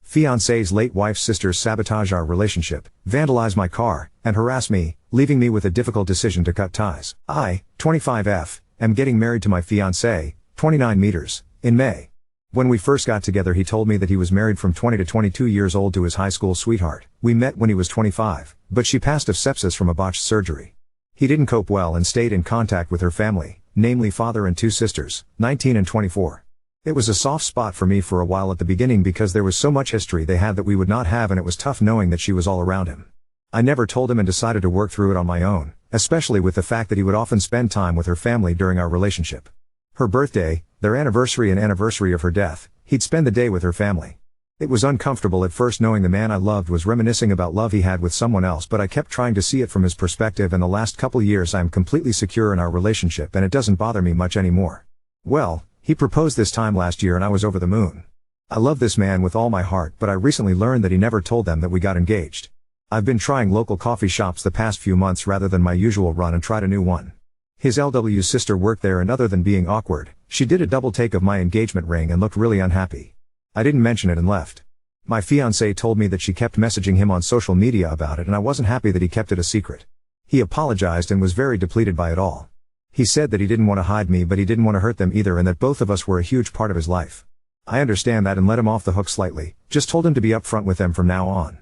Fiancé's late wife's sisters sabotage our relationship, vandalize my car, and harass me, leaving me with a difficult decision to cut ties. I, 25F, am getting married to my fiancé, 29 meters, in May. When we first got together he told me that he was married from 20 to 22 years old to his high school sweetheart. We met when he was 25, but she passed of sepsis from a botched surgery. He didn't cope well and stayed in contact with her family, namely father and two sisters, 19 and 24. It was a soft spot for me for a while at the beginning because there was so much history they had that we would not have, and it was tough knowing that she was all around him. I never told him and decided to work through it on my own, especially with the fact that he would often spend time with her family during our relationship. Her birthday, their anniversary and anniversary of her death, he'd spend the day with her family. It was uncomfortable at first knowing the man I loved was reminiscing about love he had with someone else, but I kept trying to see it from his perspective, and the last couple years I am completely secure in our relationship and it doesn't bother me much anymore. Well, he proposed this time last year and I was over the moon. I love this man with all my heart, but I recently learned that he never told them that we got engaged. I've been trying local coffee shops the past few months rather than my usual run and tried a new one. His LW's sister worked there, and other than being awkward, she did a double take of my engagement ring and looked really unhappy. I didn't mention it and left. My fiancé told me that she kept messaging him on social media about it, and I wasn't happy that he kept it a secret. He apologized and was very depleted by it all. He said that he didn't want to hide me, but he didn't want to hurt them either, and that both of us were a huge part of his life. I understand that and let him off the hook slightly, just told him to be upfront with them from now on.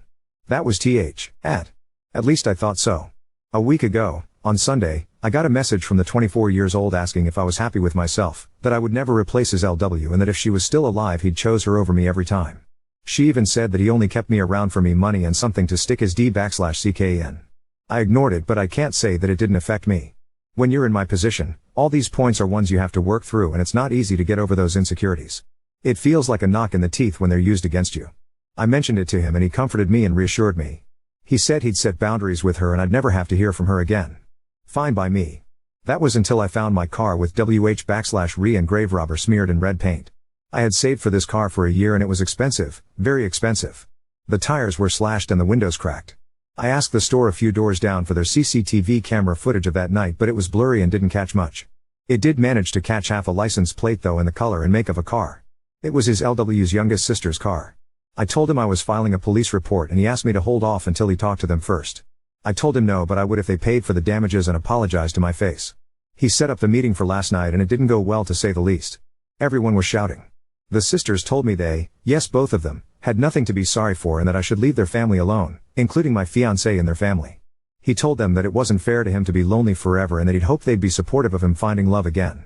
That was At least I thought so. A week ago, on Sunday, I got a message from the 24 years old asking if I was happy with myself, that I would never replace his LW, and that if she was still alive he'd chose her over me every time. She even said that he only kept me around for me money and something to stick his D/CK in. I ignored it, but I can't say that it didn't affect me. When you're in my position, all these points are ones you have to work through, and it's not easy to get over those insecurities. It feels like a knock in the teeth when they're used against you. I mentioned it to him and he comforted me and reassured me. He said he'd set boundaries with her and I'd never have to hear from her again. Fine by me. That was until I found my car with wh/re and grave robber smeared in red paint. I had saved for this car for a year and it was expensive, very expensive. The tires were slashed and the windows cracked. I asked the store a few doors down for their CCTV camera footage of that night, but it was blurry and didn't catch much. It did manage to catch half a license plate though, and the color and make of a car. It was his LW's youngest sister's car. I told him I was filing a police report and he asked me to hold off until he talked to them first. I told him no, but I would if they paid for the damages and apologized to my face. He set up the meeting for last night and it didn't go well, to say the least. Everyone was shouting. The sisters told me they, yes both of them, had nothing to be sorry for and that I should leave their family alone, including my fiancé and their family. He told them that it wasn't fair to him to be lonely forever and that he'd hope they'd be supportive of him finding love again.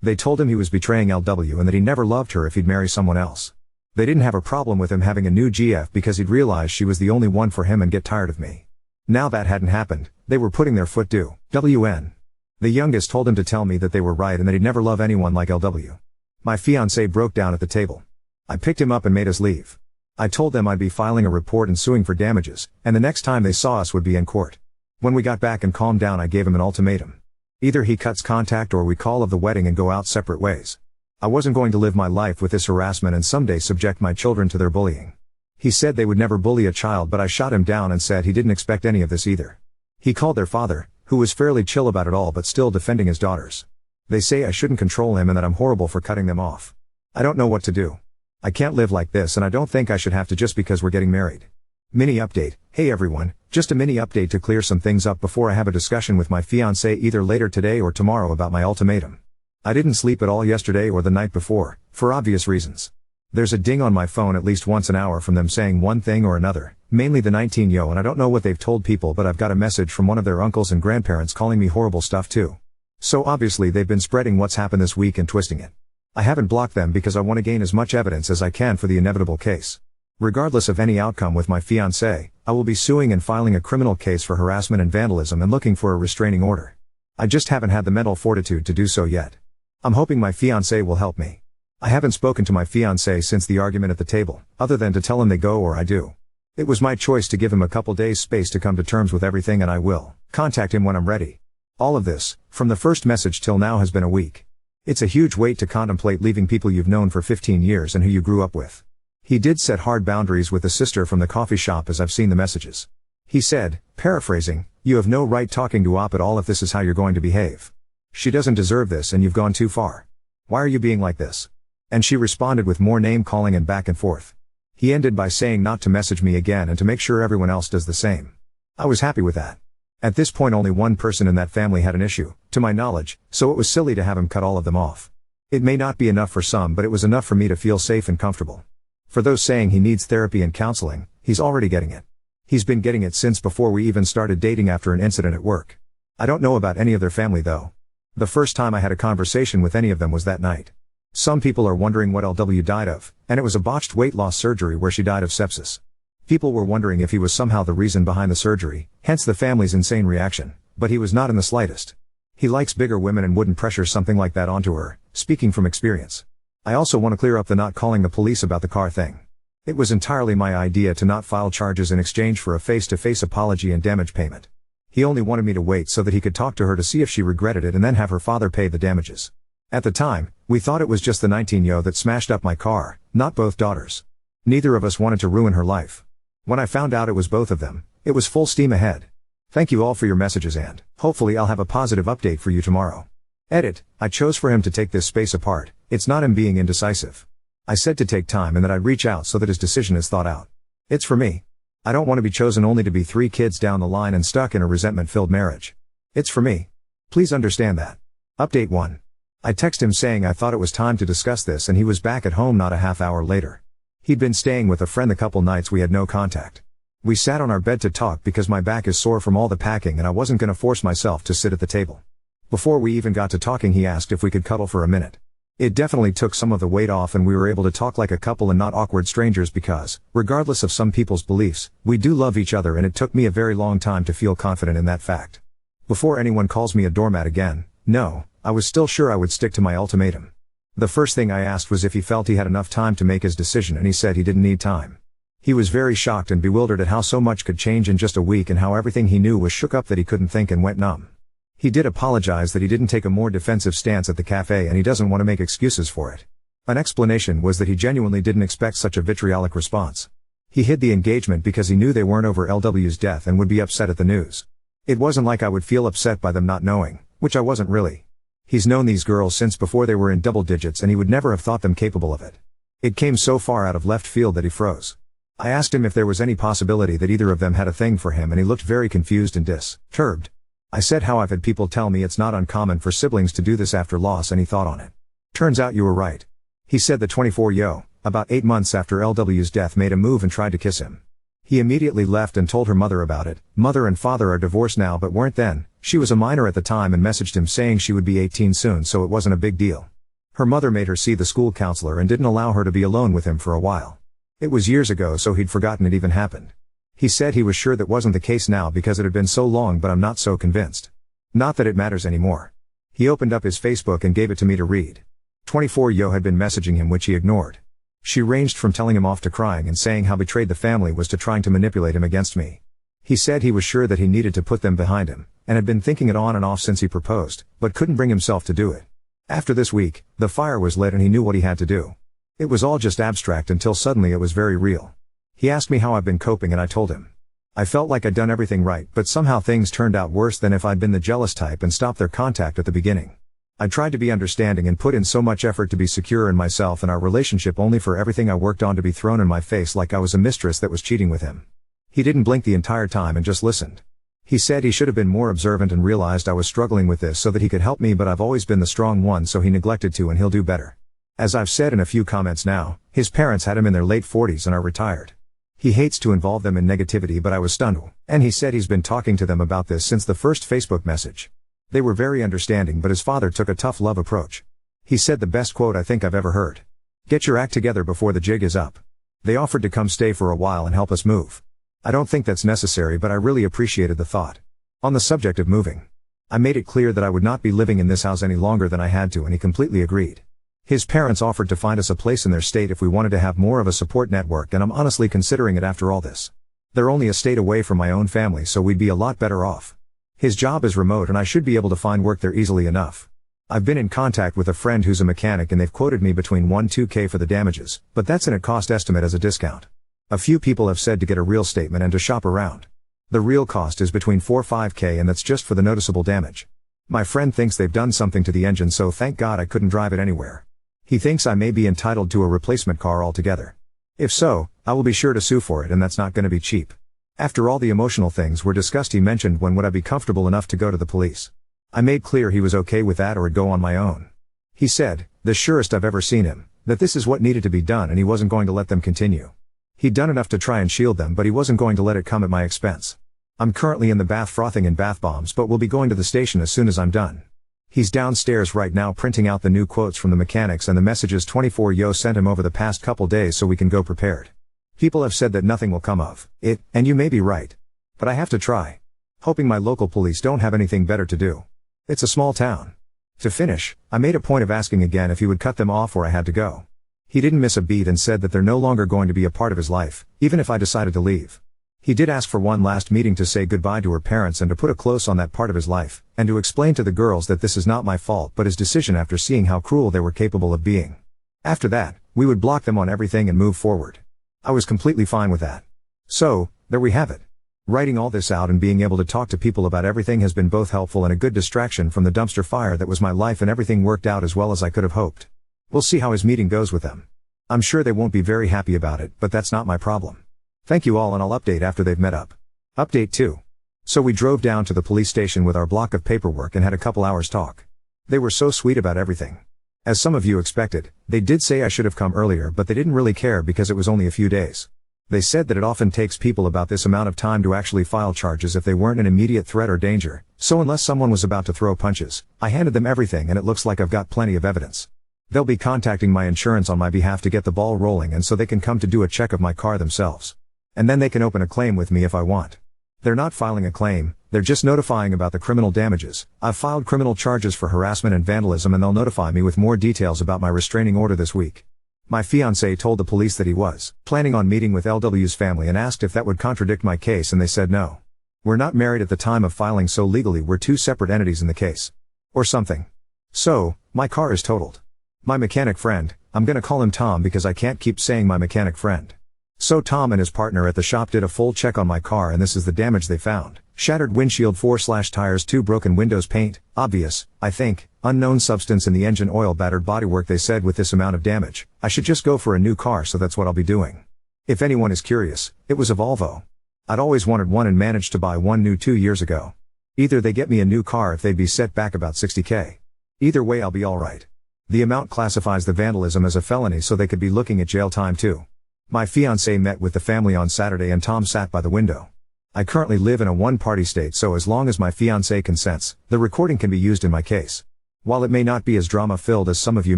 They told him he was betraying LW and that he never loved her if he'd marry someone else. They didn't have a problem with him having a new GF because he'd realized she was the only one for him and get tired of me. Now that hadn't happened, they were putting their foot due. WN. The youngest told him to tell me that they were right and that he'd never love anyone like LW. My fiancé broke down at the table. I picked him up and made us leave. I told them I'd be filing a report and suing for damages, and the next time they saw us would be in court. When we got back and calmed down, I gave him an ultimatum. Either he cuts contact or we call of the wedding and go out separate ways. I wasn't going to live my life with this harassment and someday subject my children to their bullying. He said they would never bully a child, but I shot him down and said he didn't expect any of this either. He called their father, who was fairly chill about it all but still defending his daughters. They say I shouldn't control him and that I'm horrible for cutting them off. I don't know what to do. I can't live like this and I don't think I should have to just because we're getting married. Mini update. Hey everyone, just a mini update to clear some things up before I have a discussion with my fiancé either later today or tomorrow about my ultimatum. I didn't sleep at all yesterday or the night before, for obvious reasons. There's a ding on my phone at least once an hour from them saying one thing or another, mainly the 19-yo, and I don't know what they've told people, but I've got a message from one of their uncles and grandparents calling me horrible stuff too. So obviously they've been spreading what's happened this week and twisting it. I haven't blocked them because I want to gain as much evidence as I can for the inevitable case. Regardless of any outcome with my fiancé, I will be suing and filing a criminal case for harassment and vandalism and looking for a restraining order. I just haven't had the mental fortitude to do so yet. I'm hoping my fiancé will help me. I haven't spoken to my fiancé since the argument at the table, other than to tell him they go or I do. It was my choice to give him a couple days space to come to terms with everything, and I will contact him when I'm ready. All of this, from the first message till now, has been a week. It's a huge weight to contemplate leaving people you've known for 15 years and who you grew up with. He did set hard boundaries with the sister from the coffee shop, as I've seen the messages. He said, paraphrasing, "You have no right talking to Op at all if this is how you're going to behave. She doesn't deserve this and you've gone too far. Why are you being like this?" And she responded with more name calling and back and forth. He ended by saying not to message me again and to make sure everyone else does the same. I was happy with that. At this point only one person in that family had an issue, to my knowledge, so it was silly to have him cut all of them off. It may not be enough for some, but it was enough for me to feel safe and comfortable. For those saying he needs therapy and counseling, he's already getting it. He's been getting it since before we even started dating after an incident at work. I don't know about any of their family though. The first time I had a conversation with any of them was that night. Some people are wondering what LW died of, and it was a botched weight loss surgery where she died of sepsis. People were wondering if he was somehow the reason behind the surgery, hence the family's insane reaction, but he was not in the slightest. He likes bigger women and wouldn't pressure something like that onto her, speaking from experience. I also want to clear up the not calling the police about the car thing. It was entirely my idea to not file charges in exchange for a face-to-face apology and damage payment. He only wanted me to wait so that he could talk to her to see if she regretted it and then have her father pay the damages. At the time, we thought it was just the 19-year that smashed up my car, not both daughters. Neither of us wanted to ruin her life. When I found out it was both of them, it was full steam ahead. Thank you all for your messages and, hopefully I'll have a positive update for you tomorrow. Edit, I chose for him to take this space apart, it's not him being indecisive. I said to take time and that I'd reach out so that his decision is thought out. It's for me. I don't want to be chosen only to be 3 kids down the line and stuck in a resentment-filled marriage. It's for me. Please understand that. Update 1. I texted him saying I thought it was time to discuss this and he was back at home not a half hour later. He'd been staying with a friend the couple nights we had no contact. We sat on our bed to talk because my back is sore from all the packing and I wasn't gonna force myself to sit at the table. Before we even got to talking he asked if we could cuddle for a minute. It definitely took some of the weight off and we were able to talk like a couple and not awkward strangers because, regardless of some people's beliefs, we do love each other and it took me a very long time to feel confident in that fact. Before anyone calls me a doormat again, no, I was still sure I would stick to my ultimatum. The first thing I asked was if he felt he had enough time to make his decision and he said he didn't need time. He was very shocked and bewildered at how so much could change in just a week and how everything he knew was shook up that he couldn't think and went numb. He did apologize that he didn't take a more defensive stance at the cafe and he doesn't want to make excuses for it. An explanation was that he genuinely didn't expect such a vitriolic response. He hid the engagement because he knew they weren't over LW's death and would be upset at the news. It wasn't like I would feel upset by them not knowing, which I wasn't really. He's known these girls since before they were in double digits and he would never have thought them capable of it. It came so far out of left field that he froze. I asked him if there was any possibility that either of them had a thing for him and he looked very confused and disturbed. I said how I've had people tell me it's not uncommon for siblings to do this after loss and he thought on it. Turns out you were right. He said the 24-year, about 8 months after LW's death made a move and tried to kiss him. He immediately left and told her mother about it. Mother and father are divorced now but weren't then. She was a minor at the time and messaged him saying she would be 18 soon so it wasn't a big deal. Her mother made her see the school counselor and didn't allow her to be alone with him for a while. It was years ago so he'd forgotten it even happened. He said he was sure that wasn't the case now because it had been so long but I'm not so convinced. Not that it matters anymore. He opened up his Facebook and gave it to me to read. 24-year had been messaging him which he ignored. She ranged from telling him off to crying and saying how betrayed the family was to trying to manipulate him against me. He said he was sure that he needed to put them behind him, and had been thinking it on and off since he proposed, but couldn't bring himself to do it. After this week, the fire was lit and he knew what he had to do. It was all just abstract until suddenly it was very real. He asked me how I've been coping and I told him. I felt like I'd done everything right but somehow things turned out worse than if I'd been the jealous type and stopped their contact at the beginning. I tried to be understanding and put in so much effort to be secure in myself and our relationship only for everything I worked on to be thrown in my face like I was a mistress that was cheating with him. He didn't blink the entire time and just listened. He said he should have been more observant and realized I was struggling with this so that he could help me but I've always been the strong one so he neglected to and he'll do better. As I've said in a few comments now, his parents had him in their late 40s and are retired. He hates to involve them in negativity but I was stunned. And he said he's been talking to them about this since the first Facebook message. They were very understanding but his father took a tough love approach. He said the best quote I think I've ever heard. Get your act together before the jig is up. They offered to come stay for a while and help us move. I don't think that's necessary but I really appreciated the thought. On the subject of moving. I made it clear that I would not be living in this house any longer than I had to and he completely agreed. His parents offered to find us a place in their state if we wanted to have more of a support network and I'm honestly considering it after all this. They're only a state away from my own family so we'd be a lot better off. His job is remote and I should be able to find work there easily enough. I've been in contact with a friend who's a mechanic and they've quoted me between 1-2K for the damages, but that's in a cost estimate as a discount. A few people have said to get a real statement and to shop around. The real cost is between 4-5K and that's just for the noticeable damage. My friend thinks they've done something to the engine so thank God I couldn't drive it anywhere. He thinks I may be entitled to a replacement car altogether. If so, I will be sure to sue for it, and that's not gonna be cheap. After all the emotional things were discussed, he mentioned when would I be comfortable enough to go to the police. I made clear he was okay with that or I'd go on my own. He said, the surest I've ever seen him, that this is what needed to be done and he wasn't going to let them continue. He'd done enough to try and shield them, but he wasn't going to let it come at my expense. I'm currently in the bath frothing in bath bombs, but will be going to the station as soon as I'm done. He's downstairs right now printing out the new quotes from the mechanics and the messages 24yo sent him over the past couple days so we can go prepared. People have said that nothing will come of it, and you may be right. But I have to try. Hoping my local police don't have anything better to do. It's a small town. To finish, I made a point of asking again if he would cut them off or I had to go. He didn't miss a beat and said that they're no longer going to be a part of his life, even if I decided to leave. He did ask for one last meeting to say goodbye to her parents and to put a close on that part of his life, and to explain to the girls that this is not my fault but his decision after seeing how cruel they were capable of being. After that, we would block them on everything and move forward. I was completely fine with that. So, there we have it. Writing all this out and being able to talk to people about everything has been both helpful and a good distraction from the dumpster fire that was my life, and everything worked out as well as I could have hoped. We'll see how his meeting goes with them. I'm sure they won't be very happy about it, but that's not my problem. Thank you all, and I'll update after they've met up. Update 2. So we drove down to the police station with our block of paperwork and had a couple hours talk. They were so sweet about everything. As some of you expected, they did say I should have come earlier, but they didn't really care because it was only a few days. They said that it often takes people about this amount of time to actually file charges if they weren't an immediate threat or danger, so unless someone was about to throw punches, I handed them everything and it looks like I've got plenty of evidence. They'll be contacting my insurance on my behalf to get the ball rolling and so they can come to do a check of my car themselves. And then they can open a claim with me if I want. They're not filing a claim, they're just notifying about the criminal damages. I've filed criminal charges for harassment and vandalism and they'll notify me with more details about my restraining order this week. My fiancé told the police that he was planning on meeting with LW's family and asked if that would contradict my case, and they said no. We're not married at the time of filing, so legally we're two separate entities in the case. Or something. So, my car is totaled. My mechanic friend, I'm gonna call him Tom because I can't keep saying my mechanic friend. So Tom and his partner at the shop did a full check on my car and this is the damage they found. Shattered windshield, 4/tires, 2 broken windows, paint, obvious, I think, unknown substance in the engine oil, battered bodywork. They said with this amount of damage, I should just go for a new car, so that's what I'll be doing. If anyone is curious, it was a Volvo. I'd always wanted one and managed to buy one new 2 years ago. Either they get me a new car if they'd be set back about $60K. Either way I'll be alright. The amount classifies the vandalism as a felony, so they could be looking at jail time too. My fiancé met with the family on Saturday and Tom sat by the window. I currently live in a one-party state, so as long as my fiancé consents, the recording can be used in my case. While it may not be as drama-filled as some of you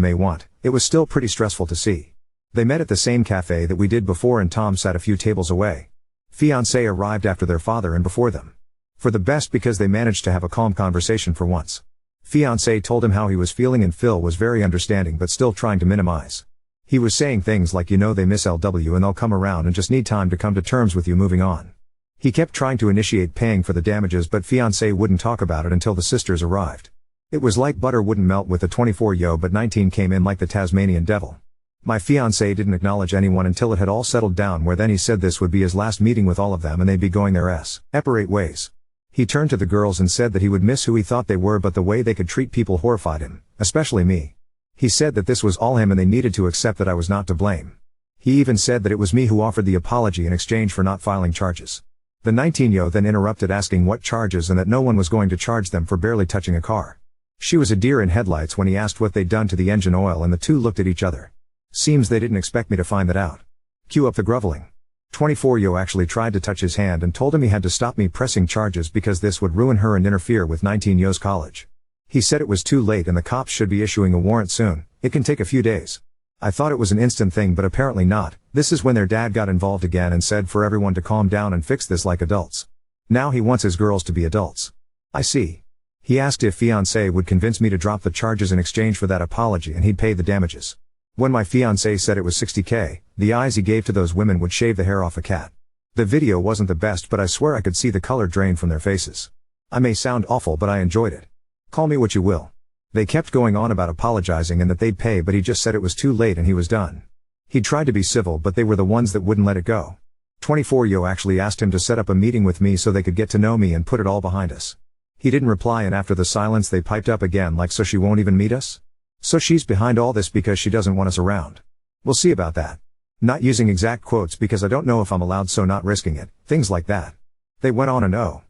may want, it was still pretty stressful to see. They met at the same cafe that we did before and Tom sat a few tables away. Fiancé arrived after their father and before them. For the best, because they managed to have a calm conversation for once. Fiancé told him how he was feeling and Phil was very understanding but still trying to minimize. He was saying things like, you know, they miss LW and they'll come around and just need time to come to terms with you moving on. He kept trying to initiate paying for the damages, but fiancé wouldn't talk about it until the sisters arrived. It was like butter wouldn't melt with the 24yo, but 19 came in like the Tasmanian devil. My fiancé didn't acknowledge anyone until it had all settled down, where then he said this would be his last meeting with all of them and they'd be going their separate ways. He turned to the girls and said that he would miss who he thought they were, but the way they could treat people horrified him, especially me. He said that this was all him and they needed to accept that I was not to blame. He even said that it was me who offered the apology in exchange for not filing charges. The 19yo then interrupted asking what charges and that no one was going to charge them for barely touching a car. She was a deer in headlights when he asked what they'd done to the engine oil, and the two looked at each other. Seems they didn't expect me to find that out. Cue up the groveling. 24yo actually tried to touch his hand and told him he had to stop me pressing charges because this would ruin her and interfere with 19yo's college. He said it was too late and the cops should be issuing a warrant soon. It can take a few days. I thought it was an instant thing, but apparently not. This is when their dad got involved again and said for everyone to calm down and fix this like adults. Now he wants his girls to be adults. I see. He asked if fiancé would convince me to drop the charges in exchange for that apology and he'd pay the damages. When my fiancé said it was $60K, the eyes he gave to those women would shave the hair off a cat. The video wasn't the best, but I swear I could see the color drain from their faces. I may sound awful, but I enjoyed it. Call me what you will. They kept going on about apologizing and that they'd pay, but he just said it was too late and he was done. He tried to be civil, but they were the ones that wouldn't let it go. 24yo actually asked him to set up a meeting with me so they could get to know me and put it all behind us. He didn't reply, and after the silence they piped up again like, so she won't even meet us? So she's behind all this because she doesn't want us around. We'll see about that. Not using exact quotes because I don't know if I'm allowed, so not risking it, things like that. They went on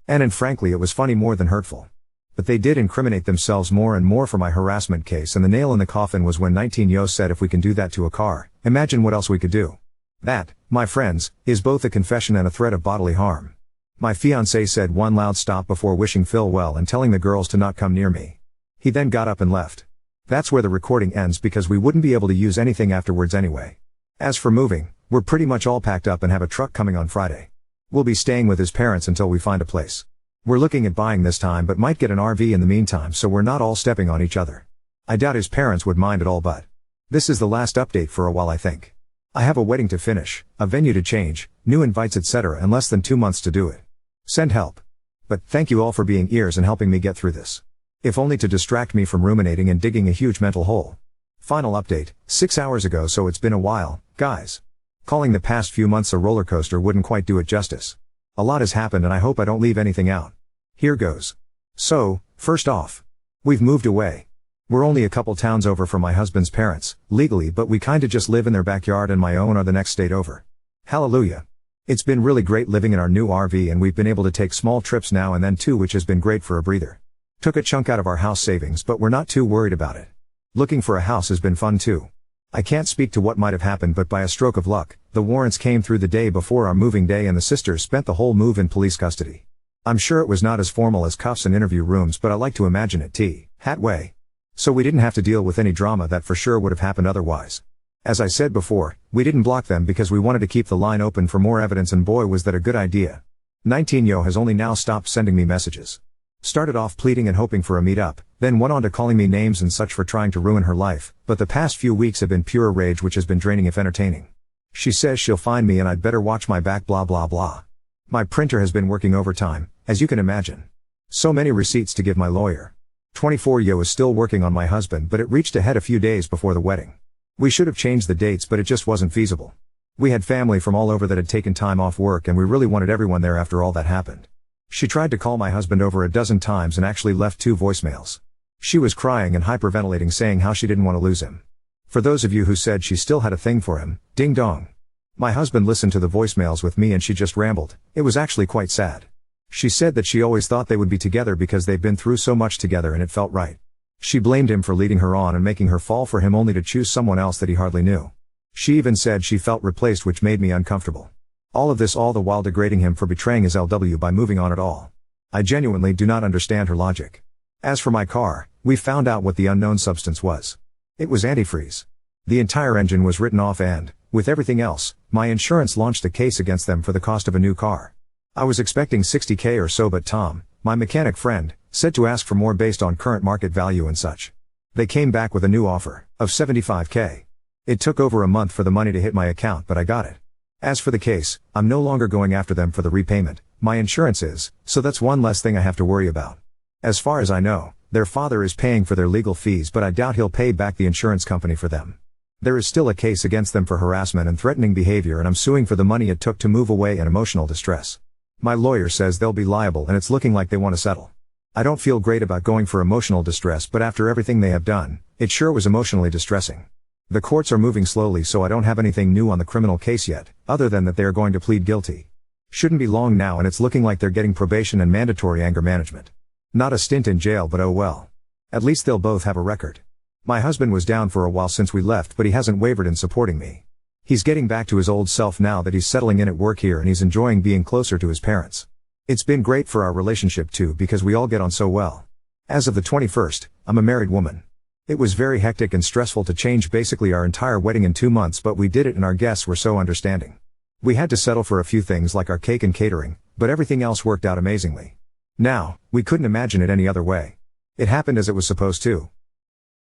and frankly it was funny more than hurtful. But they did incriminate themselves more and more for my harassment case, and the nail in the coffin was when 19 said if we can do that to a car, imagine what else we could do. That, my friends, is both a confession and a threat of bodily harm. My fiancé said one loud stop before wishing Phil well and telling the girls to not come near me. He then got up and left. That's where the recording ends because we wouldn't be able to use anything afterwards anyway. As for moving, we're pretty much all packed up and have a truck coming on Friday. We'll be staying with his parents until we find a place. We're looking at buying this time but might get an RV in the meantime so we're not all stepping on each other. I doubt his parents would mind at all, but this is the last update for a while, I think. I have a wedding to finish, a venue to change, new invites etc. and less than 2 months to do it. Send help. But thank you all for being ears and helping me get through this. If only to distract me from ruminating and digging a huge mental hole. Final update, 6 hours ago, so it's been a while, guys. Calling the past few months a roller coaster wouldn't quite do it justice. A lot has happened and I hope I don't leave anything out. Here goes. So, first off, we've moved away. We're only a couple towns over from my husband's parents, legally, but we kinda just live in their backyard and my own are the next state over. Hallelujah. It's been really great living in our new RV and we've been able to take small trips now and then too, which has been great for a breather. Took a chunk out of our house savings but we're not too worried about it. Looking for a house has been fun too. I can't speak to what might have happened, but by a stroke of luck, the warrants came through the day before our moving day and the sisters spent the whole move in police custody. I'm sure it was not as formal as cuffs and interview rooms, but I like to imagine it hat way. So we didn't have to deal with any drama that for sure would have happened otherwise. As I said before, we didn't block them because we wanted to keep the line open for more evidence, and boy was that a good idea. 19 has only now stopped sending me messages. Started off pleading and hoping for a meet-up, then went on to calling me names and such for trying to ruin her life, but the past few weeks have been pure rage, which has been draining if entertaining. She says she'll find me and I'd better watch my back, blah blah blah. My printer has been working overtime, as you can imagine. So many receipts to give my lawyer. 24 is still working on my husband, but it reached a head a few days before the wedding. We should have changed the dates, but it just wasn't feasible. We had family from all over that had taken time off work and we really wanted everyone there after all that happened. She tried to call my husband over a dozen times and actually left 2 voicemails. She was crying and hyperventilating, saying how she didn't want to lose him. For those of you who said she still had a thing for him, ding dong. My husband listened to the voicemails with me and she just rambled. It was actually quite sad. She said that she always thought they would be together because they've been through so much together and it felt right. She blamed him for leading her on and making her fall for him only to choose someone else that he hardly knew. She even said she felt replaced, which made me uncomfortable. All of this all the while degrading him for betraying his LW by moving on at all. I genuinely do not understand her logic. As for my car, we found out what the unknown substance was. It was antifreeze. The entire engine was written off and, with everything else, my insurance launched a case against them for the cost of a new car. I was expecting $60,000 or so, but Tom, my mechanic friend, said to ask for more based on current market value and such. They came back with a new offer of $75,000. It took over a month for the money to hit my account, but I got it. As for the case, I'm no longer going after them for the repayment, my insurance is, so that's one less thing I have to worry about. As far as I know, their father is paying for their legal fees, but I doubt he'll pay back the insurance company for them. There is still a case against them for harassment and threatening behavior, and I'm suing for the money it took to move away and emotional distress. My lawyer says they'll be liable and it's looking like they want to settle. I don't feel great about going for emotional distress, but after everything they have done, it sure was emotionally distressing. The courts are moving slowly, so I don't have anything new on the criminal case yet, other than that they are going to plead guilty. Shouldn't be long now and it's looking like they're getting probation and mandatory anger management. Not a stint in jail, but oh well. At least they'll both have a record. My husband was down for a while since we left, but he hasn't wavered in supporting me. He's getting back to his old self now that he's settling in at work here and he's enjoying being closer to his parents. It's been great for our relationship too because we all get on so well. As of the 21st, I'm a married woman. It was very hectic and stressful to change basically our entire wedding in 2 months, but we did it and our guests were so understanding. We had to settle for a few things like our cake and catering, but everything else worked out amazingly. Now, we couldn't imagine it any other way. It happened as it was supposed to.